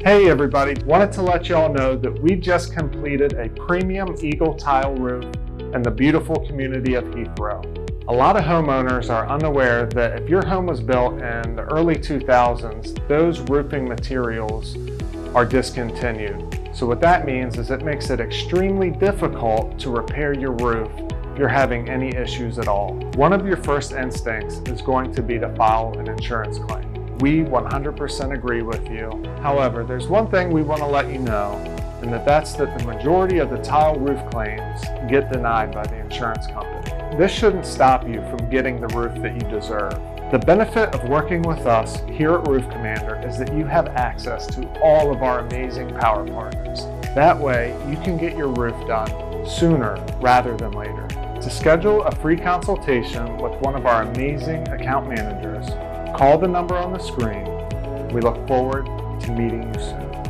Hey everybody, wanted to let y'all know that we just completed a premium Eagle tile roof in the beautiful community of Heathrow. A lot of homeowners are unaware that if your home was built in the early 2000s, those roofing materials are discontinued. So what that means is it makes it extremely difficult to repair your roof if you're having any issues at all. One of your first instincts is going to be to file an insurance claim. We 100% agree with you. However, there's one thing we want to let you know, and that's that the majority of the tile roof claims get denied by the insurance company. This shouldn't stop you from getting the roof that you deserve. The benefit of working with us here at Roof Commander is that you have access to all of our amazing power partners. That way, you can get your roof done sooner rather than later. To schedule a free consultation with one of our amazing account managers, call the number on the screen. We look forward to meeting you soon.